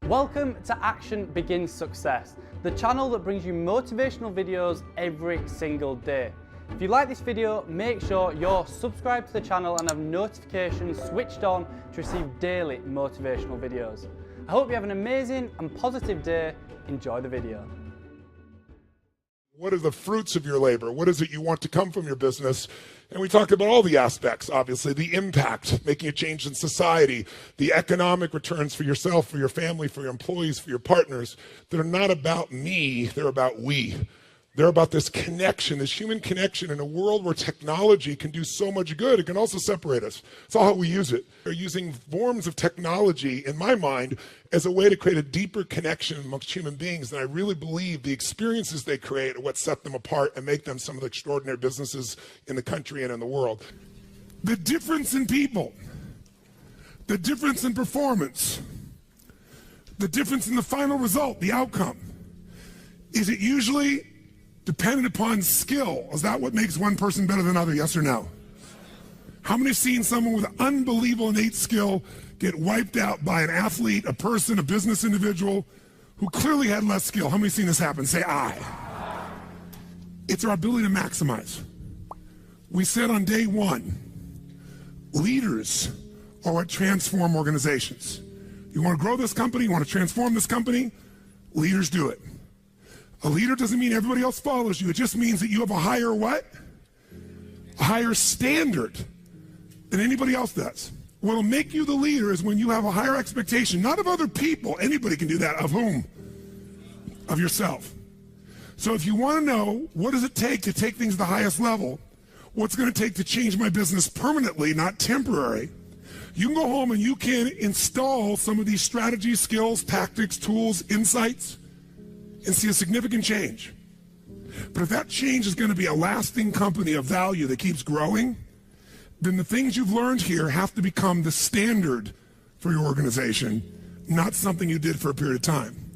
Welcome to Action Begins Success, the channel that brings you motivational videos every single day. If you like this video, make sure you're subscribed to the channel and have notifications switched on to receive daily motivational videos. I hope you have an amazing and positive day. Enjoy the video. What are the fruits of your labor? What is it you want to come from your business? And we talked about all the aspects, obviously, the impact, making a change in society, the economic returns for yourself, for your family, for your employees, for your partners, that are not about me, they're about we. They're about this connection, this human connection in a world where technology can do so much good. It can also separate us. It's all how we use it. We're using forms of technology, in my mind, as a way to create a deeper connection amongst human beings. And I really believe the experiences they create are what set them apart and make them some of the extraordinary businesses in the country and in the world. The difference in people, the difference in performance, the difference in the final result, the outcome, is it usually dependent upon skill? Is that what makes one person better than another, yes or no? How many have seen someone with unbelievable innate skill get wiped out by an athlete, a person, a business individual who clearly had less skill? How many have seen this happen? Say aye. It's our ability to maximize. We said on day one, leaders are what transform organizations. You want to grow this company, you want to transform this company, leaders do it. A leader doesn't mean everybody else follows you. It just means that you have a higher what? A higher standard than anybody else does. What will make you the leader is when you have a higher expectation, not of other people. Anybody can do that. Of whom? Of yourself. So if you want to know what does it take to take things to the highest level, what's going to take to change my business permanently, not temporary, you can go home and you can install some of these strategies, skills, tactics, tools, insights, and see a significant change. But if that change is going to be a lasting company of value that keeps growing, then the things you've learned here have to become the standard for your organization, not something you did for a period of time.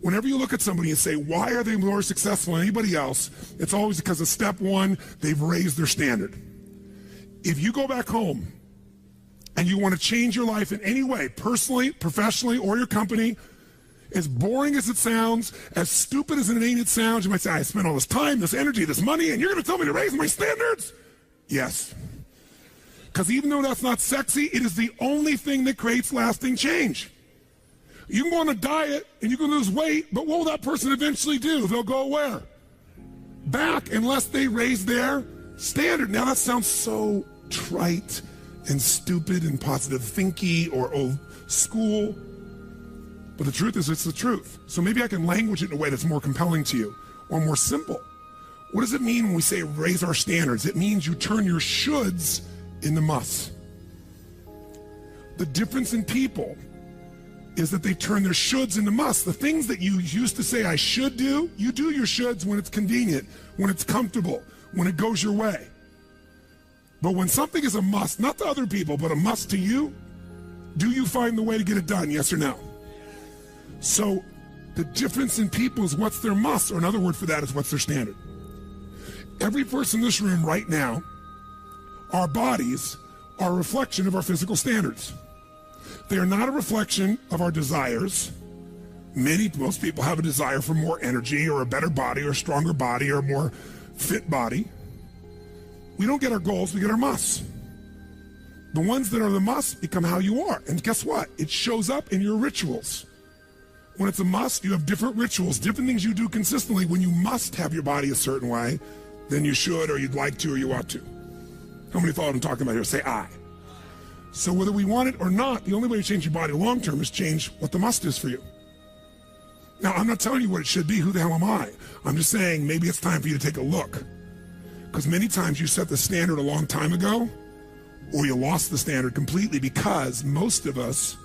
Whenever you look at somebody and say, why are they more successful than anybody else? It's always because of step one, they've raised their standard. If you go back home and you want to change your life in any way, personally, professionally, or your company, as boring as it sounds, as stupid as it ain't it sounds, you might say, I spent all this time, this energy, this money, and you're going to tell me to raise my standards? Yes. Because even though that's not sexy, it is the only thing that creates lasting change. You can go on a diet and you can lose weight, but what will that person eventually do? They'll go where? Back, unless they raise their standard. Now that sounds so trite and stupid and positive thinky or old school. But the truth is, it's the truth. So maybe I can language it in a way that's more compelling to you or more simple. What does it mean when we say raise our standards? It means you turn your shoulds into musts. The difference in people is that they turn their shoulds into musts. The things that you used to say I should do, you do your shoulds when it's convenient, when it's comfortable, when it goes your way. But when something is a must, not to other people, but a must to you, do you find the way to get it done, yes or no? So the difference in people is what's their must, or another word for that is what's their standard. Every person in this room right now, our bodies are a reflection of our physical standards. They are not a reflection of our desires. Most people have a desire for more energy or a better body or a stronger body or a more fit body. We don't get our goals, we get our musts. The ones that are the musts become how you are. And guess what? It shows up in your rituals. When it's a must, you have different rituals, different things you do consistently when you must have your body a certain way than you should or you'd like to or you ought to. How many thought I'm talking about here? Say aye. So whether we want it or not, the only way to change your body long term is change what the must is for you. Now, I'm not telling you what it should be. Who the hell am I? I'm just saying maybe it's time for you to take a look. Because many times you set the standard a long time ago or you lost the standard completely because most of us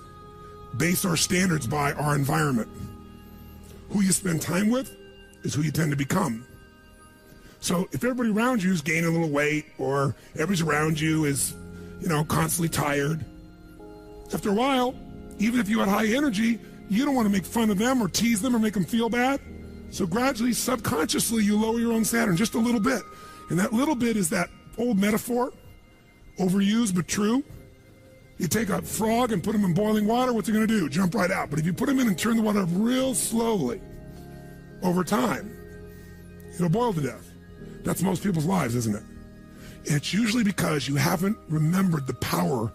base our standards by our environment. Who you spend time with is who you tend to become. So if everybody around you is gaining a little weight or everybody around you is, constantly tired, after a while, even if you had high energy, you don't want to make fun of them or tease them or make them feel bad. So gradually, subconsciously, you lower your own standard just a little bit. And that little bit is that old metaphor, overused but true. You take a frog and put him in boiling water, what's it going to do? Jump right out. But if you put him in and turn the water up real slowly, over time, it'll boil to death. That's most people's lives, isn't it? And it's usually because you haven't remembered the power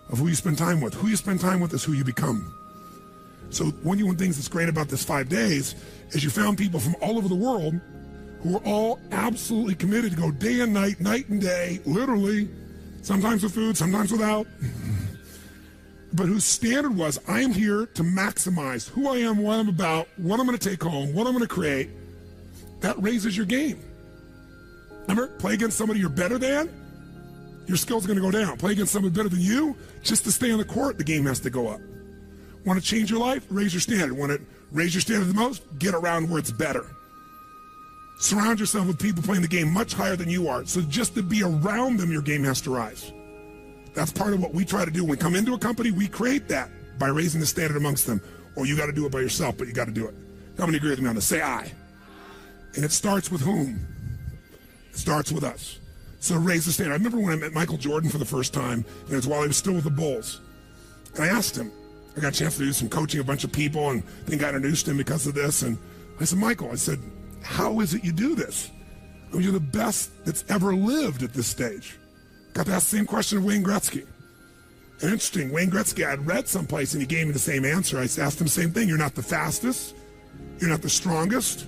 of who you spend time with. Who you spend time with is who you become. So one of the things that's great about this 5 days is you found people from all over the world who are all absolutely committed to go day and night and day, literally, sometimes with food, sometimes without. But whose standard was, I am here to maximize who I am, what I'm about, what I'm going to take home, what I'm going to create. That raises your game. Remember, play against somebody you're better than, your skills are going to go down. Play against somebody better than you, just to stay on the court, the game has to go up. Want to change your life? Raise your standard. Want to raise your standard the most? Get around where it's better. Surround yourself with people playing the game much higher than you are. So just to be around them, your game has to rise. That's part of what we try to do. When we come into a company, we create that by raising the standard amongst them. Or you got to do it by yourself, but you got to do it. How many agree with me on this? Say I. And it starts with whom? It starts with us. So raise the standard. I remember when I met Michael Jordan for the first time, and it was while he was still with the Bulls. And I asked him, I got a chance to do some coaching, a bunch of people, and I think I introduced him because of this. And I said, Michael, I said, how is it you do this? I mean, you're the best that's ever lived at this stage. Got to ask the same question of Wayne Gretzky. And interesting, Wayne Gretzky, I had read someplace and he gave me the same answer. I asked him the same thing. You're not the fastest. You're not the strongest.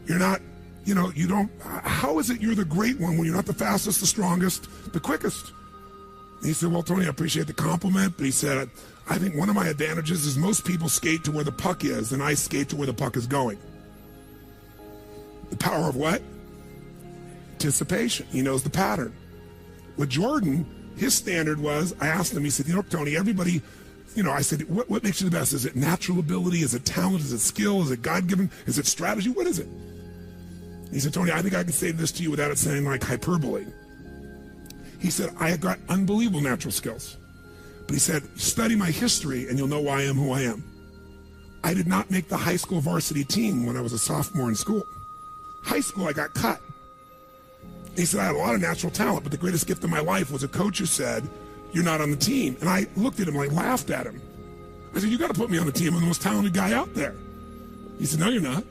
You're not, you don't, how is it you're the great one when you're not the fastest, the strongest, the quickest? And he said, well, Tony, I appreciate the compliment, but he said, I think one of my advantages is most people skate to where the puck is and I skate to where the puck is going. The power of what? Anticipation. He knows the pattern. With Jordan, his standard was, I asked him, he said, Tony, everybody, I said, what makes you the best? Is it natural ability? Is it talent? Is it skill? Is it God-given? Is it strategy? What is it? He said, Tony, I think I can say this to you without it sounding like hyperbole. He said, I have got unbelievable natural skills. But he said, study my history and you'll know why I am who I am. I did not make the high school varsity team when I was a sophomore in school. High school, I got cut. He said, I had a lot of natural talent, but the greatest gift of my life was a coach who said, you're not on the team. And I looked at him, I laughed at him. I said, you got to put me on the team. I'm the most talented guy out there. He said, no, you're not.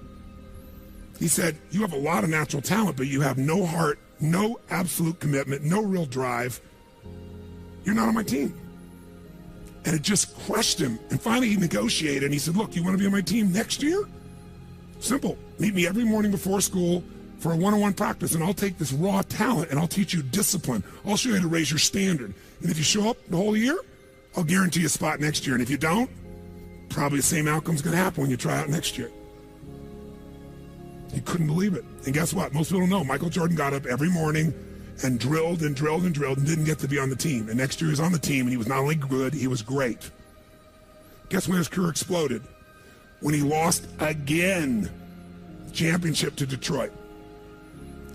He said, you have a lot of natural talent, but you have no heart, no absolute commitment, no real drive. You're not on my team. And it just crushed him. And finally he negotiated and he said, look, you want to be on my team next year? Simple. Meet me every morning before school for a one-on-one practice, and I'll take this raw talent and I'll teach you discipline. I'll show you how to raise your standard. And if you show up the whole year, I'll guarantee you a spot next year. And if you don't, probably the same outcome's going to happen when you try out next year. He couldn't believe it. And guess what? Most people don't know. Michael Jordan got up every morning and drilled and drilled and drilled and didn't get to be on the team. And next year he was on the team, and he was not only good, he was great. Guess when his career exploded? When he lost again, championship to Detroit.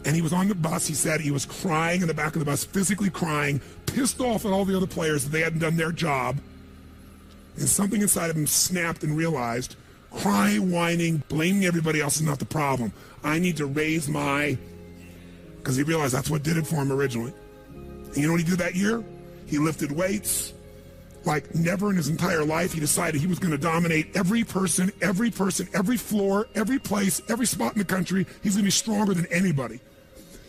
And he was on the bus. He said he was crying in the back of the bus, physically crying, pissed off at all the other players that they hadn't done their job. And something inside of him snapped and realized, crying, whining, blaming everybody else is not the problem. I need to raise my... Because he realized that's what did it for him originally. And you know what he did that year? He lifted weights like never in his entire life. He decided he was going to dominate every person, every floor, every place, every spot in the country. He's going to be stronger than anybody.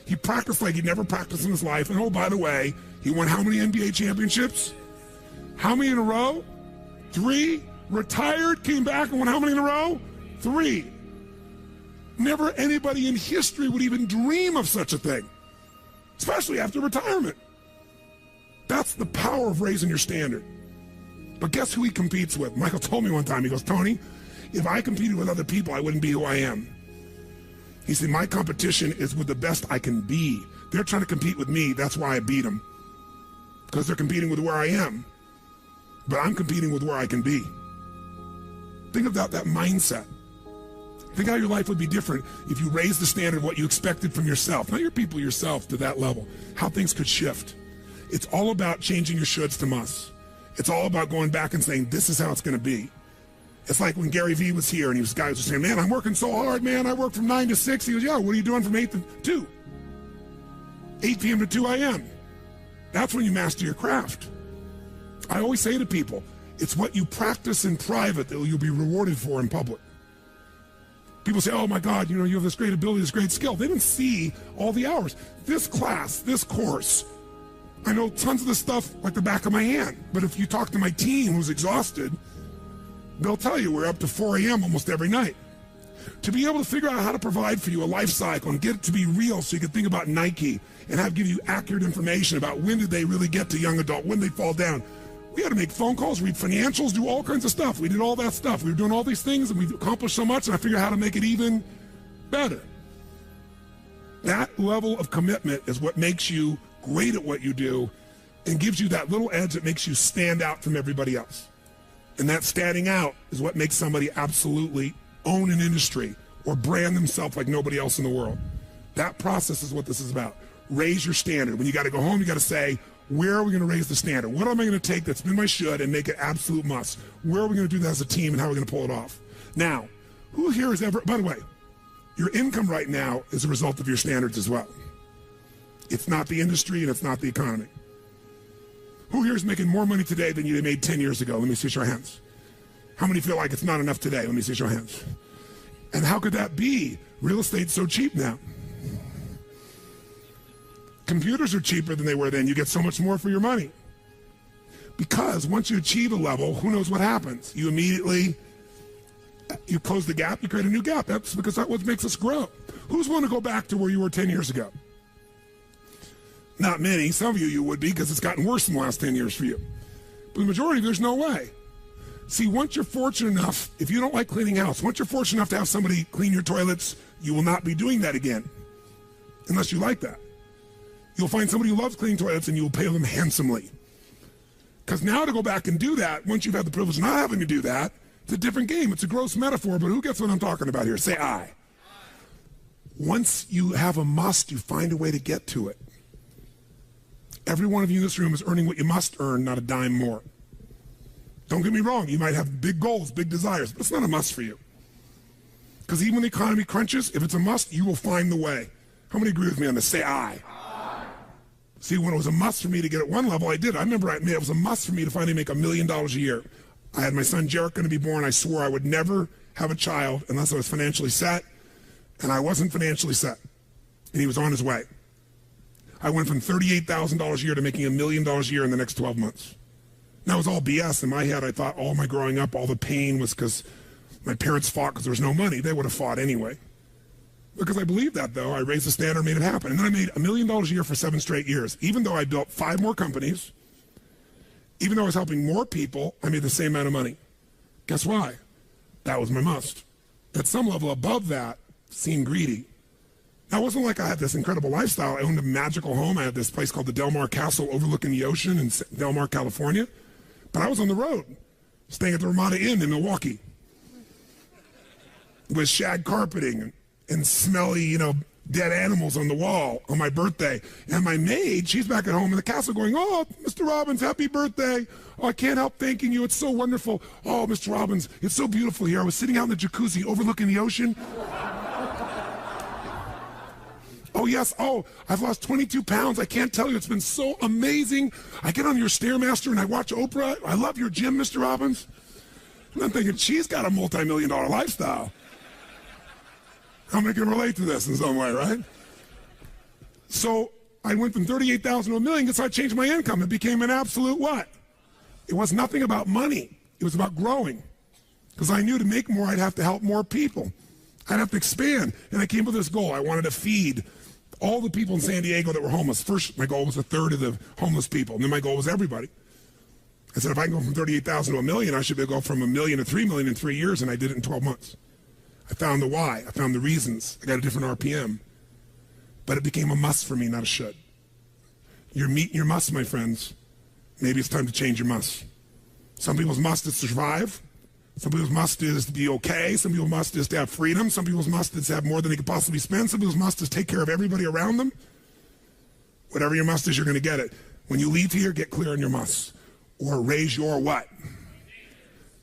He practiced like he'd never practiced in his life. And oh, by the way, he won how many NBA championships? How many in a row? 3. Retired, came back and won how many in a row? 3. Never anybody in history would even dream of such a thing, especially after retirement. That's the power of raising your standard. But guess who he competes with? Michael told me one time, he goes, Tony, if I competed with other people, I wouldn't be who I am. He said, my competition is with the best I can be. They're trying to compete with me. That's why I beat them. Because they're competing with where I am. But I'm competing with where I can be. Think about that mindset. Think how your life would be different if you raised the standard of what you expected from yourself, not your people, yourself, to that level. How things could shift. It's all about changing your shoulds to musts. It's all about going back and saying, this is how it's going to be. It's like when Gary Vee was here and guys were saying, man, I'm working so hard, man. I work from 9 to 6. He goes, yeah, what are you doing from 8 to 2? 8 p.m. to 2 a.m. That's when you master your craft. I always say to people, it's what you practice in private that you'll be rewarded for in public. People say, oh my God, you have this great ability, this great skill. They didn't see all the hours. This class, this course, I know tons of this stuff like the back of my hand. But if you talk to my team who's exhausted, they'll tell you we're up to 4 a.m. almost every night. To be able to figure out how to provide for you a life cycle and get it to be real so you can think about Nike and give you accurate information about when did they really get to young adult, when they fall down. We had to make phone calls, read financials, do all kinds of stuff. We did all that stuff. We were doing all these things, and we've accomplished so much, and I figured out how to make it even better. That level of commitment is what makes you great at what you do and gives you that little edge that makes you stand out from everybody else. And that standing out is what makes somebody absolutely own an industry or brand themselves like nobody else in the world. That process is what this is about. Raise your standard. When you got to go home, you got to say, where are we going to raise the standard? What am I going to take that's been my should and make it absolute must? Where are we going to do that as a team, and how are we going to pull it off? Now, who here has ever, by the way, your income right now is a result of your standards as well. It's not the industry and it's not the economy. Who here is making more money today than you made 10 years ago? Let me see your hands. How many feel like it's not enough today? Let me see your hands. And how could that be? Real estate's so cheap now. Computers are cheaper than they were then. You get so much more for your money. Because once you achieve a level, who knows what happens? You immediately, you close the gap, you create a new gap. That's because that's what makes us grow. Who's want to go back to where you were 10 years ago? Not many. Some of you would be, because it's gotten worse in the last 10 years for you. But the majority, there's no way. See, once you're fortunate enough, if you don't like cleaning house, once you're fortunate enough to have somebody clean your toilets, you will not be doing that again. Unless you like that. You'll find somebody who loves cleaning toilets and you'll pay them handsomely. Because now to go back and do that, once you've had the privilege of not having to do that, it's a different game. It's a gross metaphor, but who gets what I'm talking about here? Say I. Once you have a must, you find a way to get to it. Every one of you in this room is earning what you must earn, not a dime more. Don't get me wrong, you might have big goals, big desires, but it's not a must for you. Because even when the economy crunches, if it's a must, you will find the way. How many agree with me on this? Say I. See, when it was a must for me to get at one level, I did. I remember it was a must for me to finally make $1 million a year. I had my son Jarek going to be born. I swore I would never have a child unless I was financially set, and I wasn't financially set. And he was on his way. I went from $38,000 a year to making $1 million a year in the next 12 months. And that was all BS. In my head, I thought all my growing up, all the pain was because my parents fought because there was no money. They would have fought anyway. Because I believed that, though. I raised the standard, made it happen. And then I made $1 million a year for 7 straight years. Even though I built 5 more companies, even though I was helping more people, I made the same amount of money. Guess why? That was my must. At some level above that, seemed greedy. Now, it wasn't like I had this incredible lifestyle. I owned a magical home. I had this place called the Del Mar Castle overlooking the ocean in Del Mar, California. But I was on the road, staying at the Ramada Inn in Milwaukee with shag carpeting and smelly, dead animals on the wall on my birthday. And my maid, she's back at home in the castle going, oh, Mr. Robbins, happy birthday. Oh, I can't help thanking you. It's so wonderful. Oh, Mr. Robbins, it's so beautiful here. I was sitting out in the jacuzzi overlooking the ocean. Oh, yes. Oh, I've lost 22 pounds. I can't tell you. It's been so amazing. I get on your Stairmaster and I watch Oprah. I love your gym, Mr. Robbins. And I'm thinking, she's got a multi-million-dollar lifestyle. How many can relate to this in some way, right? So I went from 38,000 to $1 million because I changed my income. It became an absolute what? It was nothing about money. It was about growing. Because I knew to make more, I'd have to help more people. I'd have to expand. And I came with this goal. I wanted to feed all the people in San Diego that were homeless. First, my goal was 1/3 of the homeless people. And then my goal was everybody. I said, if I can go from 38,000 to $1 million, I should be able to go from $1 million to $3 million in 3 years. And I did it in 12 months. I found the why. I found the reasons. I got a different RPM. But it became a must for me, not a should. You're meeting your must, my friends. Maybe it's time to change your must. Some people's must is to survive. Some people's must is to be okay. Some people's must is to have freedom. Some people's must is to have more than they could possibly spend. Some people's must is take care of everybody around them. Whatever your must is, you're going to get it. When you leave here, get clear on your must. Or raise your what?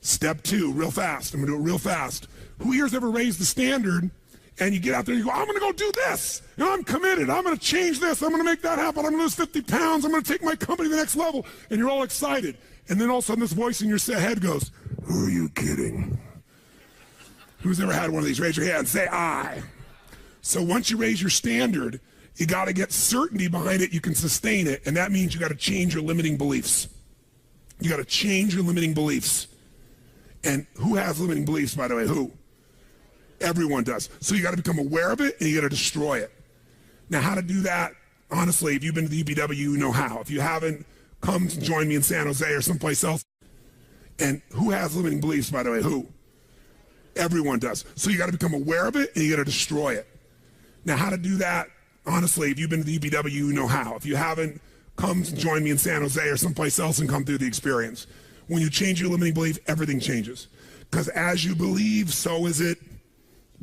Step 2, real fast. I'm going to do it real fast. Who here's ever raised the standard and you get out there and you go, I'm going to go do this. And I'm committed. I'm going to change this. I'm going to make that happen. I'm going to lose 50 pounds. I'm going to take my company to the next level. And you're all excited. And then all of a sudden this voice in your head goes, who are you kidding? Who's ever had one of these? Raise your hand, say I. So once you raise your standard, you got to get certainty behind it. You can sustain it. And that means you got to change your limiting beliefs. You got to change your limiting beliefs. And who has limiting beliefs, by the way? Who? Everyone does. So you got to become aware of it and you got to destroy it. Now, how to do that? Honestly, if you've been to the UPW, you know how. If you haven't, come join me in San Jose or someplace else. And who has limiting beliefs, by the way? Who? Everyone does. So you got to become aware of it and you got to destroy it. Now, how to do that? Honestly, if you've been to the UPW, you know how. If you haven't, come join me in San Jose or someplace else and come through the experience. When you change your limiting belief, everything changes. Because as you believe, so is it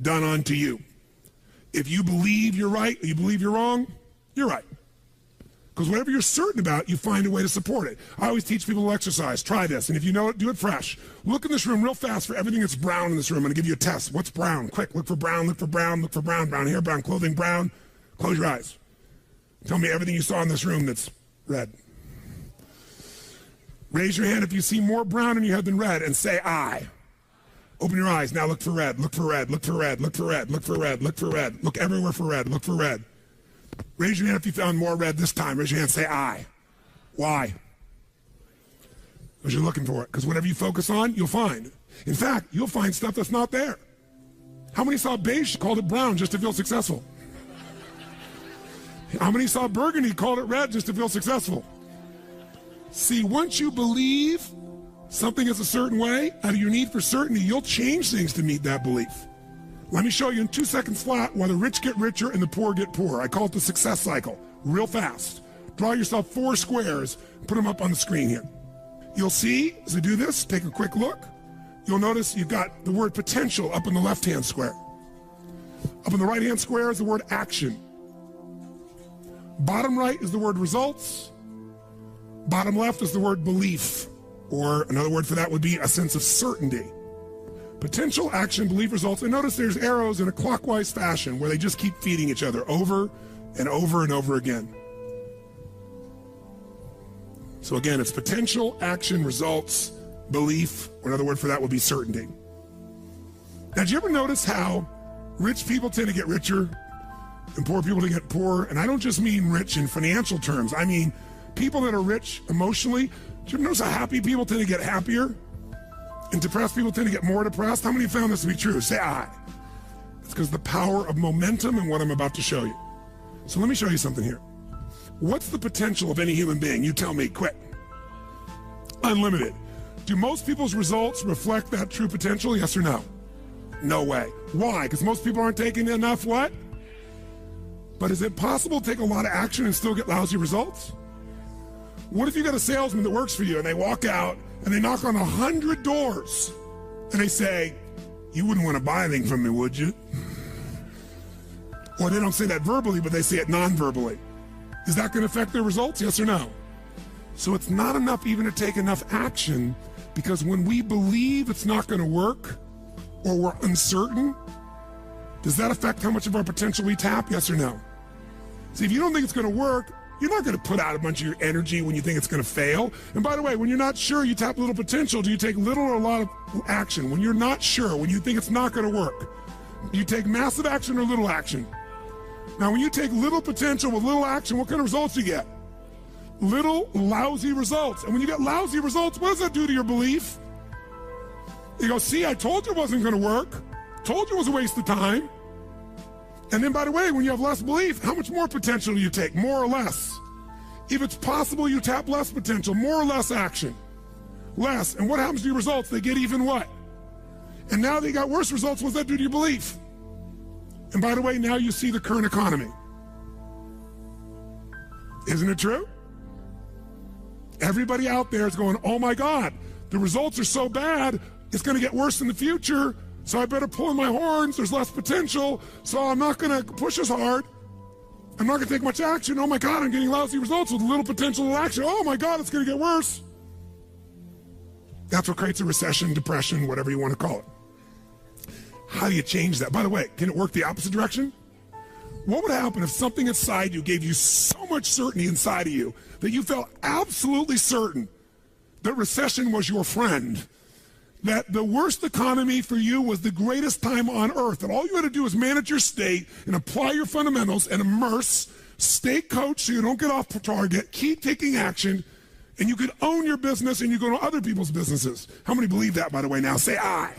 done unto you. If you believe you're right or you believe you're wrong, you're right. Because whatever you're certain about, you find a way to support it. I always teach people to exercise. Try this. And if you know it, do it fresh. Look in this room real fast for everything that's brown in this room. I'm going to give you a test. What's brown? Quick. Look for brown. Look for brown. Look for brown. Brown hair, brown clothing, brown. Close your eyes. Tell me everything you saw in this room that's red. Raise your hand if you see more brown in your head than red and say I. Open your eyes. Now look for red. Look for red. Look for red. Look for red. Look for red. Look for red. Look everywhere for red. Look for red. Raise your hand if you found more red this time. Raise your hand. Say I. Why? Because you're looking for it. Because whatever you focus on, you'll find. In fact, you'll find stuff that's not there. How many saw beige, called it brown just to feel successful? How many saw burgundy, called it red just to feel successful? See, once you believe something is a certain way, out of your need for certainty, you'll change things to meet that belief. Let me show you in 2 seconds flat why the rich get richer and the poor get poorer. I call it the success cycle, real fast. Draw yourself 4 squares, put them up on the screen here. You'll see, as I do this, take a quick look. You'll notice you've got the word potential up in the left-hand square. Up in the right-hand square is the word action. Bottom right is the word results. Bottom left is the word belief, or another word for that would be a sense of certainty. Potential, action, belief, results. And notice there's arrows in a clockwise fashion where they just keep feeding each other over and over and over again. So again, it's potential, action, results, belief, or another word for that would be certainty. Now, did you ever notice how rich people tend to get richer and poor people to get poorer? And I don't just mean rich in financial terms. I mean people that are rich emotionally. Do you ever notice how happy people tend to get happier? And depressed people tend to get more depressed? How many have found this to be true? Say I. It's because of the power of momentum and what I'm about to show you. So let me show you something here. What's the potential of any human being? You tell me, quick. Unlimited. Do most people's results reflect that true potential? Yes or no? No way. Why? Because most people aren't taking enough what? But is it possible to take a lot of action and still get lousy results? What if you got a salesman that works for you and they walk out and they knock on 100 doors and they say, you wouldn't want to buy anything from me, would you? Or they don't say that verbally, but they say it non-verbally. Is that going to affect their results? Yes or no? So it's not enough even to take enough action, because when we believe it's not going to work or we're uncertain, does that affect how much of our potential we tap? Yes or no? See, if you don't think it's going to work, you're not going to put out a bunch of your energy when you think it's going to fail. And by the way, when you're not sure, you tap little potential. Do you take little or a lot of action? When you're not sure, when you think it's not going to work, do you take massive action or little action? Now, when you take little potential with little action, what kind of results do you get? Little lousy results. And when you get lousy results, what does that do to your belief? You go, see, I told you it wasn't going to work. Told you it was a waste of time. And then, by the way, when you have less belief, how much more potential do you take? More or less? If it's possible, you tap less potential, more or less action. Less. And what happens to your results? They get even what? And now they got worse results. What does that do to your belief? And by the way, now you see the current economy. Isn't it true? Everybody out there is going, oh my God, the results are so bad, it's going to get worse in the future. So I better pull in my horns. There's less potential. So I'm not going to push as hard. I'm not going to take much action. Oh my God, I'm getting lousy results with little potential action. Oh my God, it's going to get worse. That's what creates a recession, depression, whatever you want to call it. How do you change that? By the way, can it work the opposite direction? What would happen if something inside you gave you so much certainty inside of you that you felt absolutely certain that recession was your friend, that the worst economy for you was the greatest time on earth, that all you had to do is manage your state and apply your fundamentals and immerse, stay coached so you don't get off target, keep taking action, and you could own your business and you go to other people's businesses. How many believe that, by the way, now? Say aye.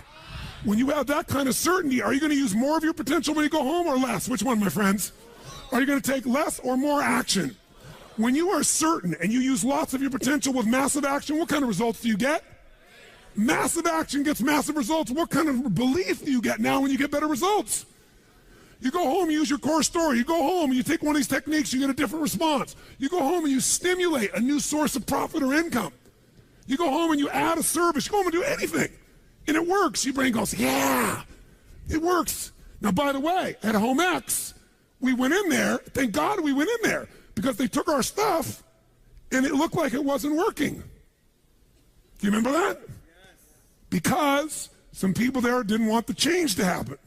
When you have that kind of certainty, are you going to use more of your potential when you go home or less? Which one, my friends? Are you going to take less or more action? When you are certain and you use lots of your potential with massive action, what kind of results do you get? Massive action gets massive results. What kind of belief do you get now when you get better results? You go home, you use your core story. You go home and you take one of these techniques, you get a different response. You go home and you stimulate a new source of profit or income. You go home and you add a service. You go home and do anything. And it works. Your brain goes, yeah, it works. Now, by the way, at Home X, we went in there. Thank God we went in there because they took our stuff and it looked like it wasn't working. Do you remember that? Yes. Because some people there didn't want the change to happen.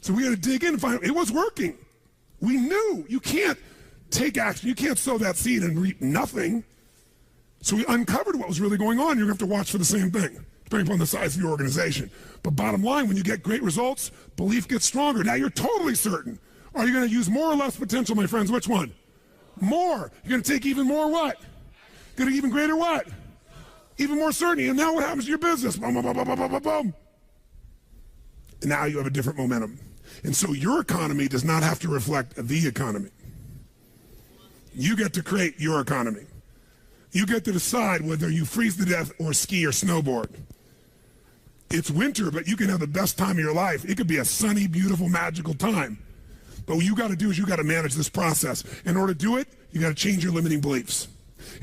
So we had to dig in and find it was working. We knew you can't take action. You can't sow that seed and reap nothing. So we uncovered what was really going on. You're going to have to watch for the same thing, depending upon the size of your organization. But bottom line, when you get great results, belief gets stronger. Now you're totally certain. Are you going to use more or less potential, my friends? Which one? More. You're going to take even more what? Going to even greater what? Even more certainty. And now what happens to your business? Boom, boom, boom, boom, boom, boom, boom. And now you have a different momentum. And so your economy does not have to reflect the economy. You get to create your economy. You get to decide whether you freeze to death or ski or snowboard. It's winter, but you can have the best time of your life. It could be a sunny, beautiful, magical time. But what you got to do is you got to manage this process. In order to do it, you got to change your limiting beliefs.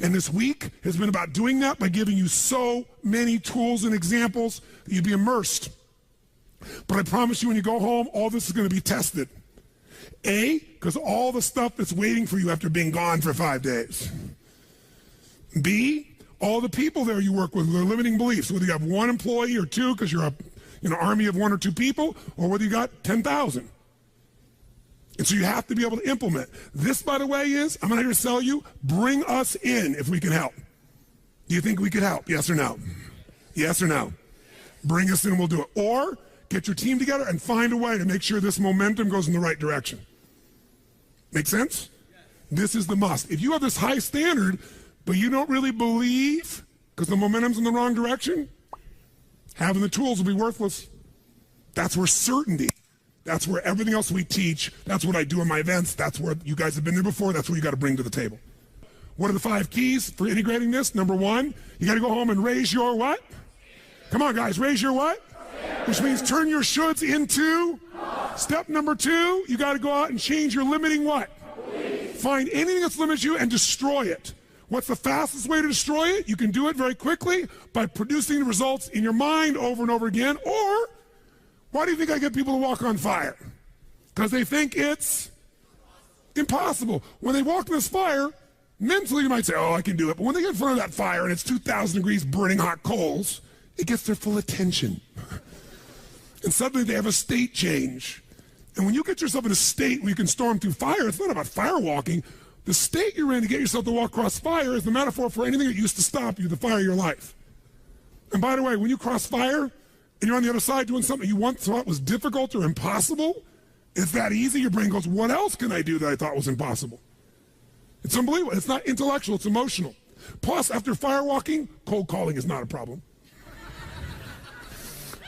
And this week has been about doing that by giving you so many tools and examples that you'd be immersed. But I promise you when you go home, all this is going to be tested. A, because all the stuff that's waiting for you after being gone for 5 days. B, all the people there you work with, their limiting beliefs, whether you have one employee or two because you're a army of one or two people, or whether you got 10,000. And so you have to be able to implement. This, by the way, is, I'm going to sell you, bring us in if we can help. Do you think we could help? Yes or no? Yes or no? Bring us in and we'll do it. Or get your team together and find a way to make sure this momentum goes in the right direction. Make sense? This is the must. If you have this high standard, but you don't really believe because the momentum's in the wrong direction, having the tools will be worthless. That's where certainty, that's where everything else we teach, that's what I do in my events, that's where you guys have been there before, that's what you got to bring to the table. What are the 5 keys for integrating this? Number 1, you got to go home and raise your what? Come on, guys, raise your what? Which means turn your shoulds into. Step number 2, you got to go out and change your limiting what? Find anything that's limited you and destroy it. What's the fastest way to destroy it? You can do it very quickly by producing the results in your mind over and over again. Or, why do you think I get people to walk on fire? Because they think it's impossible. When they walk in this fire, mentally you might say, oh, I can do it. But when they get in front of that fire and it's 2,000 degrees burning hot coals, it gets their full attention. And suddenly they have a state change. And when you get yourself in a state where you can storm through fire, it's not about fire walking. The state you're in to get yourself to walk across fire is the metaphor for anything that used to stop you, the fire of your life. And by the way, when you cross fire and you're on the other side doing something you once thought was difficult or impossible, it's that easy, your brain goes, what else can I do that I thought was impossible? It's unbelievable. It's not intellectual, it's emotional. Plus, after fire walking, cold calling is not a problem.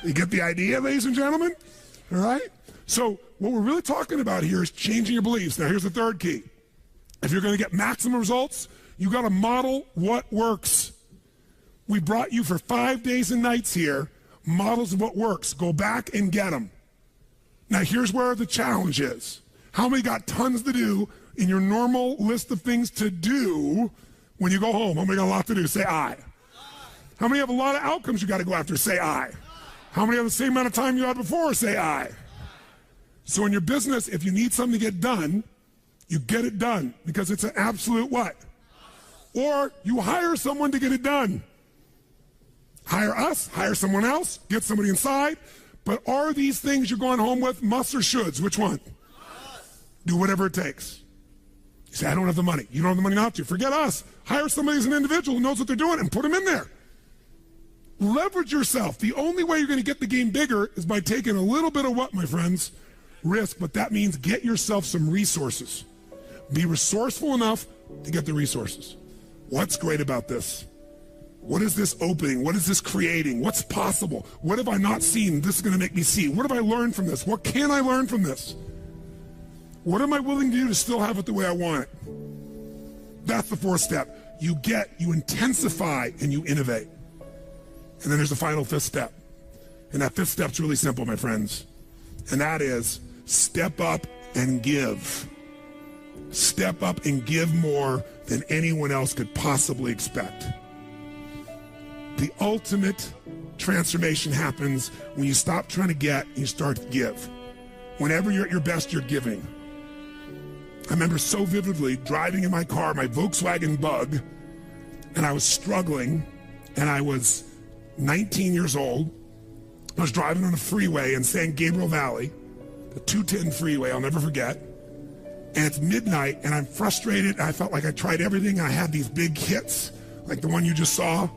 You get the idea, ladies and gentlemen? All right? So what we're really talking about here is changing your beliefs. Now, here's the 3rd key. If you're going to get maximum results, you got to model what works. We brought you for 5 days and nights here, models of what works. Go back and get them. Now, here's where the challenge is. How many got tons to do in your normal list of things to do when you go home? How many got a lot to do? Say aye. How many have a lot of outcomes you got to go after? Say aye. How many have the same amount of time you had before? Say aye. So in your business, if you need something to get done, you get it done because it's an absolute what? Or you hire someone to get it done. Hire us, hire someone else, get somebody inside. But are these things you're going home with musts or shoulds? Which one? Do whatever it takes. You say, I don't have the money. You don't have the money not to. Forget us. Hire somebody as an individual who knows what they're doing and put them in there. Leverage yourself. The only way you're going to get the game bigger is by taking a little bit of what, my friends? Risk, but that means get yourself some resources. Be resourceful enough to get the resources. What's great about this? What is this opening? What is this creating? What's possible? What have I not seen? This is going to make me see. What have I learned from this? What can I learn from this? What am I willing to do to still have it the way I want it? That's the fourth step. You intensify, and you innovate. And then there's the final fifth step. And that fifth step's really simple, my friends. And that is step up and give. Step up and give more than anyone else could possibly expect. The ultimate transformation happens when you stop trying to get and you start to give. Whenever you're at your best, you're giving. I remember so vividly driving in my car, my Volkswagen Bug, and I was struggling, and I was 19 years old. I was driving on a freeway in San Gabriel Valley, the 210 freeway, I'll never forget. And it's midnight, and I'm frustrated. I felt like I tried everything. I had these big hits, like the one you just saw,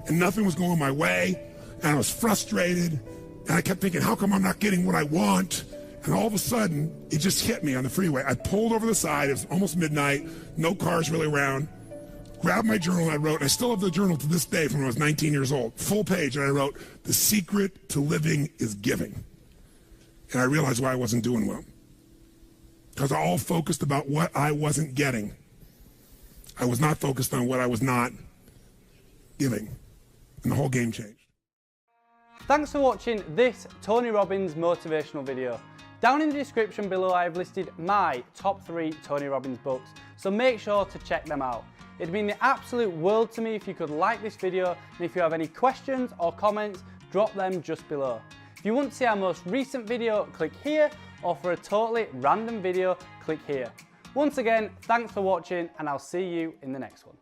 and nothing was going my way. And I was frustrated, and I kept thinking, how come I'm not getting what I want? And all of a sudden, it just hit me on the freeway. I pulled over the side. It was almost midnight. No cars really around. Grabbed my journal, and I wrote, and I still have the journal to this day from when I was 19 years old, full page, and I wrote, the secret to living is giving. And I realized why I wasn't doing well. Because I all focused about what I wasn't getting. I was not focused on what I was not giving. And the whole game changed. Thanks for watching this Tony Robbins motivational video. Down in the description below I've listed my top 3 Tony Robbins books, so make sure to check them out. It'd mean the absolute world to me if you could like this video, and if you have any questions or comments, drop them just below. If you want to see our most recent video, click here, or for a totally random video, click here. Once again, thanks for watching, and I'll see you in the next one.